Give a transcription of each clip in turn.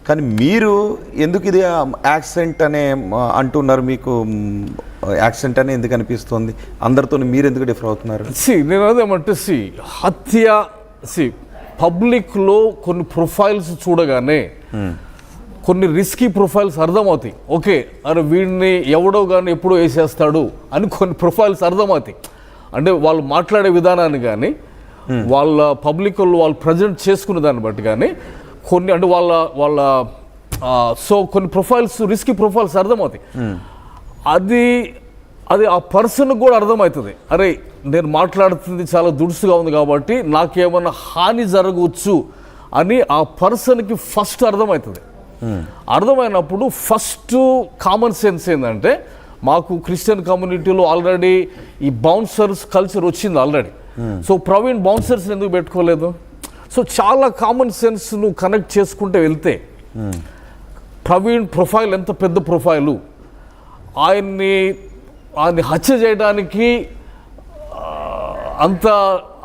కానీ మీరు ఎందుకు ఇది యాక్సెంట్ అనే అంటున్నారు? మీకు యాక్సెంట్ అని ఎందుకు అనిపిస్తుంది? అందరితో మీరు ఎందుకు డిఫర్ అవుతున్నారు? నేను అదేమంటే హత్య పబ్లిక్లో కొన్ని ప్రొఫైల్స్ చూడగానే కొన్ని రిస్కీ ప్రొఫైల్స్ అర్థమవుతాయి. ఓకే, అరే వీడిని ఎవడో కానీ ఎప్పుడో వేసేస్తాడు అని కొన్ని ప్రొఫైల్స్ అర్థమవుతాయి. అంటే వాళ్ళు మాట్లాడే విధానాన్ని కానీ వాళ్ళ పబ్లిక్ వాళ్ళు ప్రజెంట్ చేసుకునే దాన్ని బట్టి కానీ కొన్ని అంటే వాళ్ళ సో కొన్ని ప్రొఫైల్స్ రిస్కీ ప్రొఫైల్స్ అర్థమవుతాయి. అది ఆ పర్సన్కి కూడా అర్థమవుతుంది. అరే నేను మాట్లాడుతుంది చాలా దుడుసుగా ఉంది కాబట్టి నాకేమన్నా హాని జరగవచ్చు అని ఆ పర్సన్కి ఫస్ట్ అర్థమవుతుంది. అర్థమైనప్పుడు ఫస్ట్ కామన్ సెన్స్ ఏంటంటే, మాకు క్రిస్టియన్ కమ్యూనిటీలో ఆల్రెడీ ఈ బౌన్సర్స్ కల్చర్ వచ్చింది ఆల్రెడీ. సో ప్రవీణ్ బౌన్సర్స్ ఎందుకు పెట్టుకోలేదు? సో చాలా కామన్ సెన్స్ నువ్వు కనెక్ట్ చేసుకుంటే వెళ్తే ప్రవీణ్ ప్రొఫైల్ ఎంత పెద్ద ప్రొఫైలు, ఆయన్ని హత్య చేయడానికి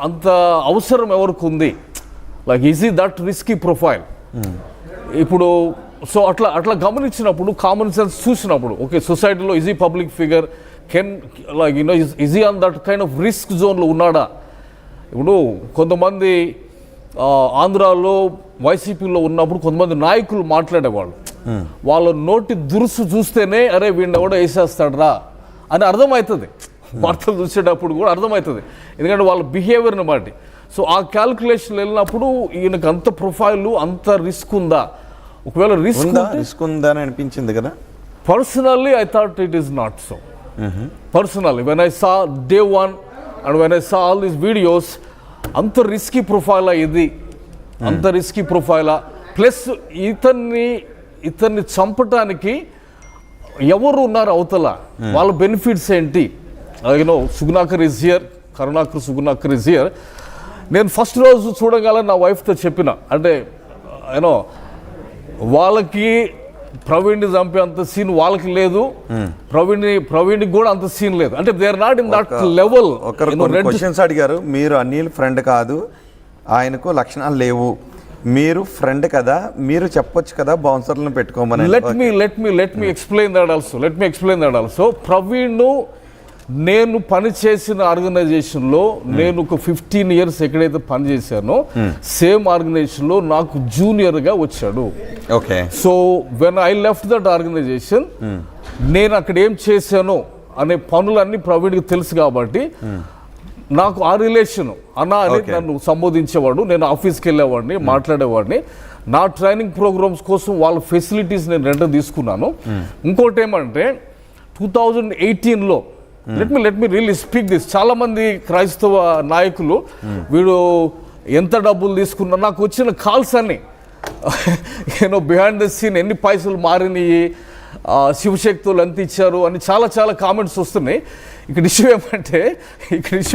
అంత అవసరం ఎవరికి ఉంది? Like is that risky profile? ఇప్పుడు సో అట్లా గమనించినప్పుడు కామన్ సెన్స్ చూసినప్పుడు ఓకే, సొసైటీలో easy public figure can like easy on that kind of risk జోన్లో ఉన్నాడా? ఇప్పుడు కొంతమంది ఆంధ్రాలో వైసీపీలో ఉన్నప్పుడు కొంతమంది నాయకులు మాట్లాడేవాళ్ళు, వాళ్ళ నోటి దురుసు చూస్తేనే అరే వీడిని ఎవడో వేసేస్తాడరా అని అర్థమవుతుంది. వార్తలు చూసేటప్పుడు కూడా అర్థమవుతుంది, ఎందుకంటే వాళ్ళ బిహేవియర్ని బట్టి. సో ఆ క్యాల్కులేషన్ వెళ్ళినప్పుడు ఈయనకు అంత ప్రొఫైల్ అంత రిస్క్ ఉందా? ఒకవేళ రిస్క్ ఉందా అని అనిపించింది కదా. Personally I thought it is not so. Personally when I saw day one and when I saw all these videos, అంత రిస్కీ ప్రొఫైలా ఇది? అంత రిస్కీ ప్రొఫైలా? ప్లస్ ఇతన్ని చంపటానికి ఎవరు ఉన్నారు అవతల, వాళ్ళ బెనిఫిట్స్ ఏంటి? Sugunakar is here, Karunakar Sugunakar is here. నేను ఫస్ట్ రోజు చూడగల నా వైఫ్తో చెప్పిన, అంటే వాళ్ళకి ప్రవీణ్ని చంపే అంత సీన్ వాళ్ళకి లేదు, ప్రవీణ్కి కూడా అంత సీన్ లేదు. అంటే they are not in that level. Questions అడిగారు, మీరు అనిల్ ఫ్రెండ్ కాదు, ఆయనకు లక్షణాలు లేవు, మీరు ఫ్రెండ్ కదా, మీరు చెప్పొచ్చు కదా బౌన్సర్లను పెట్టుకోమని. Let me explain that also. Praveen నేను పనిచేసిన ఆర్గనైజేషన్లో నేను ఒక 15 years ఎక్కడైతే పనిచేశానో సేమ్ ఆర్గనైజేషన్లో నాకు జూనియర్గా వచ్చాడు. Okay. So when I left that organization, నేను అక్కడ ఏం చేశానో అనే పనులన్నీ ప్రవీణ్కి తెలుసు కాబట్టి నాకు ఆ రిలేషన్ అన్న అని నన్ను సంబోధించేవాడు. నేను ఆఫీస్కి వెళ్ళేవాడిని, మాట్లాడేవాడిని. నా ట్రైనింగ్ ప్రోగ్రామ్స్ కోసం వాళ్ళ ఫెసిలిటీస్ నేను రెంట్ తీసుకున్నాను. ఇంకోటి ఏమంటే 2018లో let me really speak this, చాలా మంది క్రైస్తవ నాయకులు వీడు ఎంత డబ్బులు తీసుకున్నా, నాకు వచ్చిన కాల్స్ అన్ని బిహైండ్ ద సీన్ ఎన్ని పైసలు మారినాయి, శివశక్తులు ఎంత ఇచ్చారు అని చాలా కామెంట్స్ వస్తున్నాయి. ఇక్కడ ఇష్యూ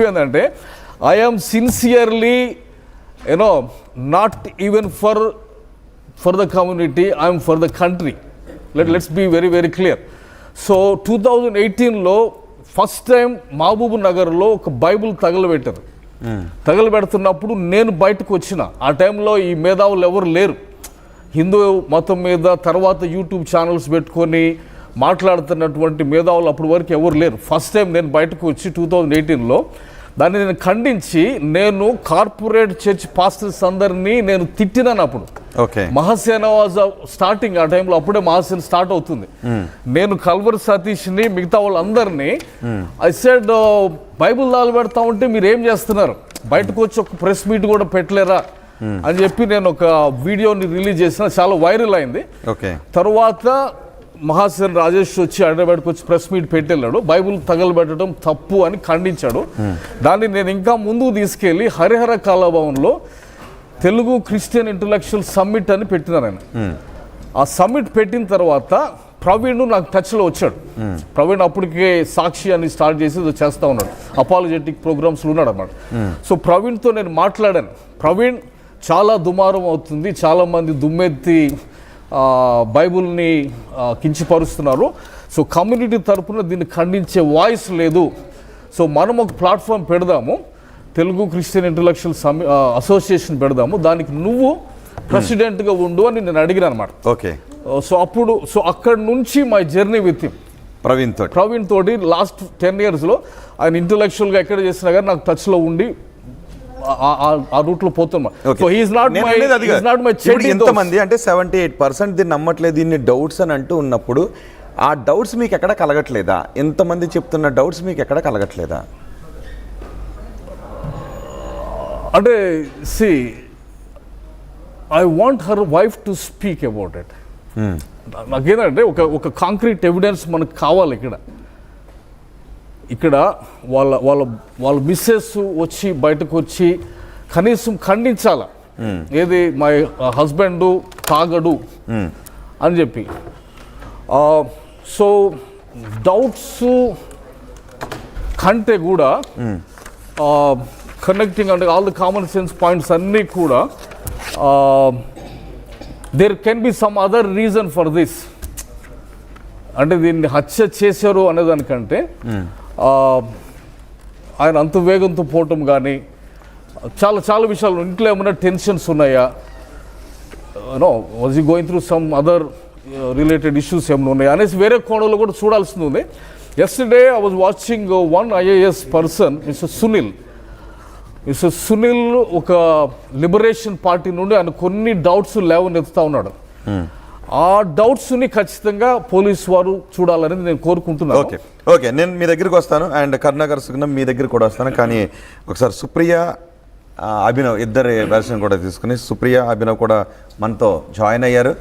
ఏంటంటే I am sincerely not even for the community, I'm for the country. Let's be very clear. So 2018లో ఫస్ట్ టైం మహబూబ్ నగర్లో ఒక బైబుల్ తగలబెడుతున్నప్పుడు నేను బయటకు వచ్చిన. ఆ టైంలో ఈ మేధావులు ఎవరు లేరు హిందూ మతం మీద. తర్వాత యూట్యూబ్ ఛానల్స్ పెట్టుకొని మాట్లాడుతున్నటువంటి మేధావులు అప్పటి వరకు ఎవరు లేరు. ఫస్ట్ టైం నేను బయటకు వచ్చి 2018లో దాన్ని నేను ఖండించి నేను కార్పొరేట్ చర్చ్ పాస్టర్స్ అందరినీ నేను తిట్టినాను. అప్పుడు మహాసేన వాజ్ స్టార్టింగ్, ఆ టైంలో అప్పుడే మహాసేన స్టార్ట్ అవుతుంది. నేను కల్వర్ సతీష్ని మిగతా వాళ్ళందరినీ ఐ సెడ్ బైబుల్ పెడతా ఉంటే మీరు ఏం చేస్తున్నారు, బయటకు వచ్చి ఒక ప్రెస్ మీట్ కూడా పెట్టలేరా అని చెప్పి నేను ఒక వీడియోని రిలీజ్ చేసిన, చాలా వైరల్ అయింది. తర్వాత మహాసేన్ రాజేష్ వచ్చి హైదరాబాద్కి వచ్చి ప్రెస్ మీట్ పెట్టెళ్ళాడు, బైబుల్ తగలబెట్టడం తప్పు అని ఖండించాడు. దాన్ని నేను ఇంకా ముందుకు తీసుకెళ్ళి హరిహర కళాభవన్లో తెలుగు క్రిస్టియన్ ఇంటలెక్చువల్ సమ్మిట్ అని పెట్టినాను ఆయన. ఆ సమ్మిట్ పెట్టిన తర్వాత ప్రవీణ్ నాకు టచ్లో వచ్చాడు. ప్రవీణ్ అప్పటికే సాక్షి అని స్టార్ట్ చేసి చేస్తూ ఉన్నాడు, అపాలజెటిక్ ప్రోగ్రామ్స్లో ఉన్నాడు అన్నమాట. సో ప్రవీణ్తో నేను మాట్లాడాను. ప్రవీణ్ చాలా దుమారం అవుతుంది, చాలామంది దుమ్మెత్తి బైబుల్ని కించపరుస్తున్నారు. సో కమ్యూనిటీ తరఫున దీన్ని ఖండించే వాయిస్ లేదు. సో మనం ఒక ప్లాట్ఫామ్ పెడదాము, తెలుగు క్రిస్టియన్ ఇంటలెక్చువల్ అసోసియేషన్ పెడదాము, దానికి నువ్వు ప్రెసిడెంట్గా ఉండు అని నేను అడిగిన అనమాట. ఓకే. సో అక్కడ నుంచి my journey with him, Praveen తోటి లాస్ట్ 10 yearsలో ఆయన ఇంటలెక్చువల్గా ఎక్కడ చేసినా కానీ నాకు టచ్లో ఉండి ఆ రూట్లో పోతున్నా. సో హీఈస్ నాట్ మై చెడు. ఎంతమంది అంటే 78% దీన్ని నమ్మట్లేదు, దీన్ని డౌట్స్ అని అంటూ ఉన్నప్పుడు ఆ డౌట్స్ మీకు ఎక్కడ కలగట్లేదా? ఎంతమంది చెప్తున్న డౌట్స్ మీకు ఎక్కడ కలగట్లేదా? అంటే see I want her wife to speak about it. నాకేంటంటే ఒక కాంక్రీట్ ఎవిడెన్స్ మనకు కావాలి. ఇక్కడ వాళ్ళ మిస్సెస్ వచ్చి బయటకు వచ్చి కనీసం ఖండించాల, ఏది మై హస్బెండ్ తాగడు అని చెప్పి. సో డౌట్స్ కంటే కూడా కనెక్టింగ్ అంటే all the common sense points అన్నీ కూడా there can be some other reason for this. అంటే దీన్ని హత్య చేశారు అనేదానికంటే ఆయన అంత వేగంతో పోవటం కానీ చాలా విషయాలు, ఇంట్లో ఏమైనా టెన్షన్స్ ఉన్నాయా, no was you going through some other related issues ఏమైనా ఉన్నాయా అనేసి వేరే కోణంలో కూడా చూడాల్సింది ఉంది. Yesterday I was watching one IAS person, mister Sunil ఒక లిబరేషన్ పార్టీ నుండి ఆయన కొన్ని డౌట్స్ లేవనెత్తుతా ఉన్నాడు. ఆ డౌట్స్ని ఖచ్చితంగా పోలీసు వారు చూడాలని నేను కోరుకుంటున్నాను. ఓకే, నేను మీ దగ్గరికి వస్తాను అండ్ కరుణాకర్ సుగుణం మీ దగ్గర కూడా వస్తాను. కానీ ఒకసారి సుప్రియ అభినవ్ ఇద్దరి వెర్షన్ కూడా తీసుకుని సుప్రియ అభినవ్ కూడా మనతో జాయిన్ అయ్యారు.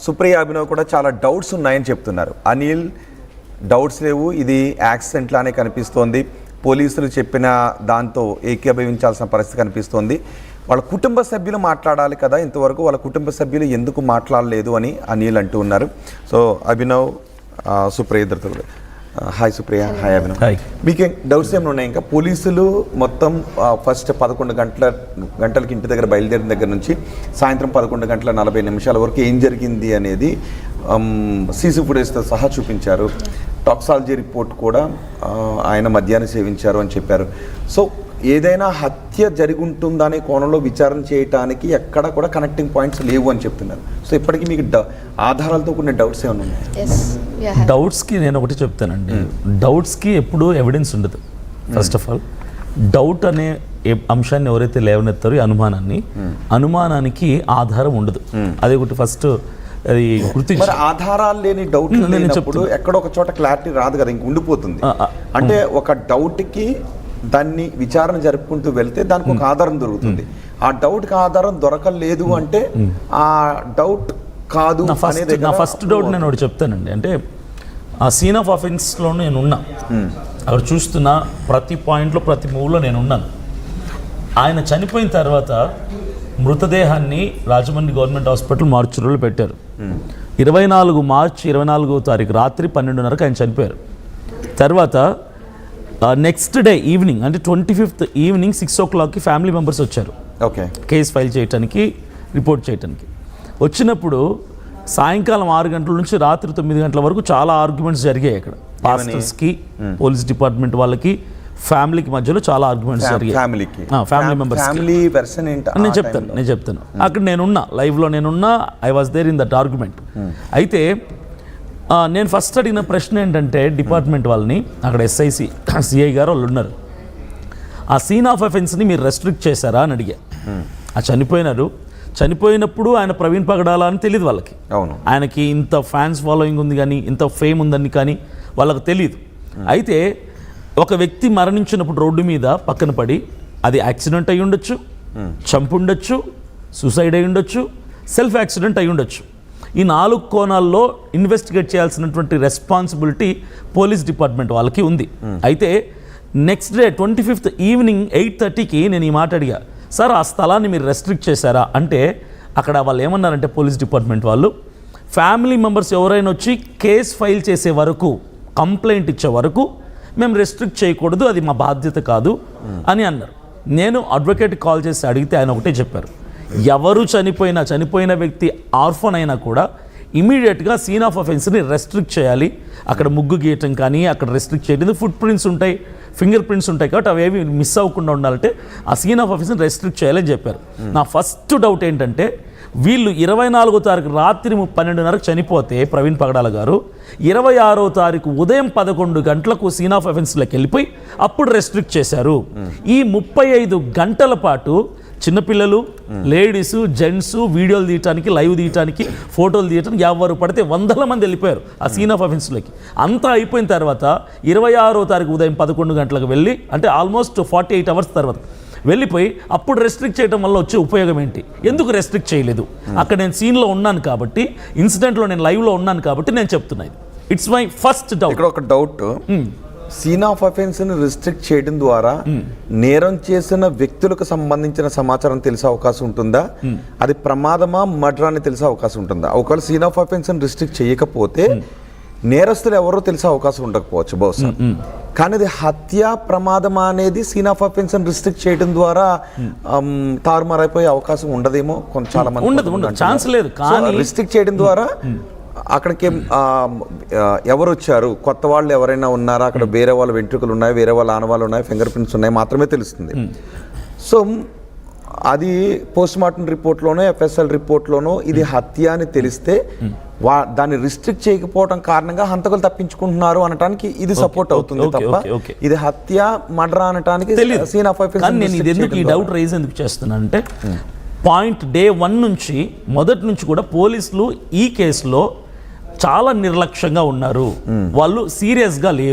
సుప్రియ అభినవ్ కూడా చాలా డౌట్స్ ఉన్నాయని చెప్తున్నారు. అనిల్ డౌట్స్ లేవు, ఇది యాక్సిడెంట్ లానే కనిపిస్తోంది, పోలీసులు చెప్పిన దాంతో ఏకీభవించాల్సిన పరిస్థితి కనిపిస్తోంది, వాళ్ళ కుటుంబ సభ్యులు మాట్లాడాలి కదా, ఇంతవరకు వాళ్ళ కుటుంబ సభ్యులు ఎందుకు మాట్లాడలేదు అని అనిల్ అంటూ ఉన్నారు. సో అభినవ్, సుప్రియ ఇద్దరు. Hi Supriya, hi Abhinav. మీకేం డౌట్స్ ఏమైనా ఉన్నాయి? ఇంకా పోలీసులు మొత్తం ఫస్ట్ 11 గంటలకి ఇంటి దగ్గర బయలుదేరిన దగ్గర నుంచి సాయంత్రం 11:40 వరకు ఏం జరిగింది అనేది సీసీ ఫుటేజ్తో సహా చూపించారు. టాక్సాలజీ రిపోర్ట్ కూడా ఆయన మద్యాన్ని సేవించారు అని చెప్పారు. సో ఏదైనా హత్య జరిగి ఉంటుందనే కోణంలో విచారణ చేయడానికి ఎక్కడ కూడా కనెక్టింగ్ పాయింట్స్ లేవు అని చెప్తున్నారు. సో ఇప్పటికీ మీకు ఆధారాలతో కొన్ని డౌట్స్ ఏమైనా ఉన్నాయి? డౌట్స్కి నేను ఒకటి చెప్తానండి, డౌట్స్కి ఎప్పుడూ ఎవిడెన్స్ ఉండదు. ఫస్ట్ ఆఫ్ ఆల్ డౌట్ అనే అంశాన్ని ఎవరైతే లేవనెత్తారో అనుమానానికి ఆధారం ఉండదు. అది ఒకటి ఫస్ట్ అది గుర్తించి. ఆధారాలు లేని డౌట్ లేనప్పుడు ఎక్కడో ఒక చోట క్లారిటీ రాదు కదా, ఇంక ఉండిపోతుంది. అంటే ఒక డౌట్కి దాన్ని విచారణ జరుపుకుంటూ వెళ్తే దానికి ఒక ఆధారం దొరుకుతుంది. ఆ డౌట్కి ఆధారం దొరకలేదు అంటే ఆ డౌట్ కాదు. నా ఫస్ట్ డౌట్ నేను ఒకటి చెప్తానండి, అంటే ఆ సీన్ ఆఫ్ అఫెన్స్లో నేను ఉన్నా, అక్కడ చూస్తున్న ప్రతి పాయింట్లో ప్రతి మూవ్లో నేను ఉన్నాను. ఆయన చనిపోయిన తర్వాత మృతదేహాన్ని రాజమండ్రి గవర్నమెంట్ హాస్పిటల్ మార్చురీలో పెట్టారు. 24 మార్చ్ 24వ తారీఖు రాత్రి 12:30కి ఆయన చనిపోయారు. తర్వాత నెక్స్ట్ డే ఈవినింగ్ అంటే 25th ఈవినింగ్ 6 o'clockకి ఫ్యామిలీ మెంబర్స్ వచ్చారు. ఓకే, కేసు ఫైల్ చేయడానికి, రిపోర్ట్ చేయడానికి వచ్చినప్పుడు సాయంకాలం 6 గంటల నుంచి రాత్రి 9 గంటల వరకు చాలా ఆర్గ్యుమెంట్స్ జరిగాయి. అక్కడ పాస్టర్స్కి, పోలీస్ డిపార్ట్మెంట్ వాళ్ళకి, ఫ్యామిలీకి మధ్యలో చాలా ఆర్గ్యుమెంట్స్ జరిగాయి. ఫ్యామిలీ మెంబర్స్ నేను చెప్తాను అక్కడ నేనున్నా, లైవ్లో నేనున్నా, I was there in that argument. అయితే నేను ఫస్ట్ అడిగిన ప్రశ్న ఏంటంటే డిపార్ట్మెంట్ వాళ్ళని, అక్కడ సిఐ గారు వాళ్ళు ఉన్నారు, ఆ సీన్ ఆఫ్ అఫెన్స్ని మీరు రెస్ట్రిక్ట్ చేశారా అని అడిగా. ఆ చనిపోయినప్పుడు ఆయన ప్రవీణ్ పగడాల అని తెలియదు వాళ్ళకి. ఆయనకి ఇంత ఫ్యాన్స్ ఫాలోయింగ్ ఉంది కానీ, ఇంత ఫేమ్ ఉందని కానీ వాళ్ళకి తెలియదు. అయితే ఒక వ్యక్తి మరణించినప్పుడు రోడ్డు మీద పక్కన పడి అది యాక్సిడెంట్ అయి ఉండొచ్చు, చంపుండొచ్చు, సూసైడ్ అయి ఉండొచ్చు, సెల్ఫ్ యాక్సిడెంట్ అయి ఉండొచ్చు. ఈ 4 కోణాల్లో ఇన్వెస్టిగేట్ చేయాల్సినటువంటి రెస్పాన్సిబిలిటీ పోలీస్ డిపార్ట్మెంట్ వాళ్ళకి ఉంది. అయితే నెక్స్ట్ డే 25th ఈవినింగ్ 8:30కి నేను ఈ మాట అడిగా, సార్ ఆ స్థలాన్ని మీరు రెస్ట్రిక్ట్ చేశారా అంటే అక్కడ వాళ్ళు ఏమన్నారంటే పోలీస్ డిపార్ట్మెంట్ వాళ్ళు, ఫ్యామిలీ మెంబర్స్ ఎవరైనా వచ్చి కేసు ఫైల్ చేసే వరకు, కంప్లైంట్ ఇచ్చే వరకు మేము రెస్ట్రిక్ట్ చేయకూడదు, అది మా బాధ్యత కాదు అని అన్నారు. నేను అడ్వకేట్ కాల్ చేసి అడిగితే ఆయన ఒకటే చెప్పారు, ఎవరు చనిపోయిన వ్యక్తి ఆర్ఫన్ అయినా కూడా ఇమీడియట్గా సీన్ ఆఫ్ అఫెన్స్ని రెస్ట్రిక్ట్ చేయాలి. అక్కడ ముగ్గు గీయటం కానీ అక్కడ రెస్ట్రిక్ట్ చేయడం, ఫుట్ ప్రింట్స్ ఉంటాయి, ఫింగర్ ప్రింట్స్ ఉంటాయి కాబట్టి అవి ఏవి మిస్ అవ్వకుండా ఉండాలంటే ఆ సీన్ ఆఫ్ ఆఫెన్స్ని రెస్ట్రిక్ట్ చేయాలని చెప్పారు. నా ఫస్ట్ డౌట్ ఏంటంటే వీళ్ళు 24వ తారీఖు రాత్రి 12:30కు చనిపోతే ప్రవీణ్ పగడాల గారు 26వ తారీఖు ఉదయం 11 గంటలకు సీన్ ఆఫ్ అఫెన్స్లోకి వెళ్ళిపోయి అప్పుడు రెస్ట్రిక్ట్ చేశారు. ఈ 35 గంటల పాటు చిన్నపిల్లలు, లేడీస్, జెంట్స్ వీడియోలు తీయటానికి, లైవ్ తీయటానికి, ఫోటోలు తీయటానికి ఎవరు పడితే 100 మంది వెళ్ళిపోయారు ఆ సీన్ ఆఫ్ అఫెన్స్లోకి. అంతా అయిపోయిన తర్వాత 26వ తారీఖు ఉదయం 11 గంటలకు వెళ్ళి, అంటే ఆల్మోస్ట్ 48 అవర్స్ తర్వాత వెళ్ళిపోయి అప్పుడు రెస్ట్రిక్ట్ చేయడం వల్ల వచ్చే ఉపయోగం ఏంటి? ఎందుకు రెస్ట్రిక్ట్ చేయలేదు? అక్కడ నేను సీన్లో ఉన్నాను కాబట్టి, ఇన్సిడెంట్లో నేను లైవ్లో ఉన్నాను కాబట్టి నేను చెప్తున్నాను. It's my first doubt. ఇక్కడ ఒక డౌట్, సీన్ ఆఫ్ అఫెన్స్ ని రిస్ట్రిక్ట్ చేయడం ద్వారా నేరం చేసిన వ్యక్తులకు సంబంధించిన సమాచారం తెలిసే అవకాశం ఉంటుందా? అది ప్రమాదమా, మర్డర్ అని తెలిసే అవకాశం ఉంటుందా? ఒకవేళ సీన్ ఆఫ్ అఫెన్స్ ని రిస్ట్రిక్ట్ చేయకపోతే నేరస్తులు ఎవరో తెలిసే అవకాశం ఉండకపోవచ్చు బహుశా. కానీ అది హత్య, ప్రమాదమా అనేది సీన్ ఆఫ్ అఫెన్స్ ని రిస్ట్రిక్ట్ చేయడం ద్వారా తారుమారైపోయే అవకాశం ఉండదేమో చాలా మంది. ఉండదు, ఛాన్స్ లేదు. కానీ రిస్ట్రిక్ట్ చేయడం ద్వారా అక్కడికి ఎవరు వచ్చారు, కొత్త వాళ్ళు ఎవరైనా ఉన్నారా, అక్కడ వేరే వాళ్ళ వెంట్రుకలు ఉన్నాయి, వేరే వాళ్ళ ఆనవాళ్ళు ఉన్నాయి, ఫింగర్ ప్రింట్స్ ఉన్నాయి మాత్రమే తెలుస్తుంది. సో అది పోస్ట్ మార్టం రిపోర్ట్లోనో ఎఫ్ఎస్ఎల్ రిపోర్ట్లోనో ఇది హత్య అని తెలిస్తే దాన్ని రిస్ట్రిక్ట్ చేయకపోవడం కారణంగా హంతకులు తప్పించుకుంటున్నారు అనటానికి ఇది సపోర్ట్ అవుతుంది తప్ప ఇది హత్య, మర్డర్ అనటానికి సీన్ ఆఫ్ అఫెన్స్. నేను ఇది ఎందుకు ఈ డౌట్ రైజ్ ఎందుకు చేస్తున్నానంటే పాయింట్ డే 1 నుంచి మొదటి నుంచి కూడా పోలీసులు ఈ కేసులో చాలా నిర్లక్ష్యంగా ఉన్నారు. వాళ్ళు సీరియస్గా లేరు.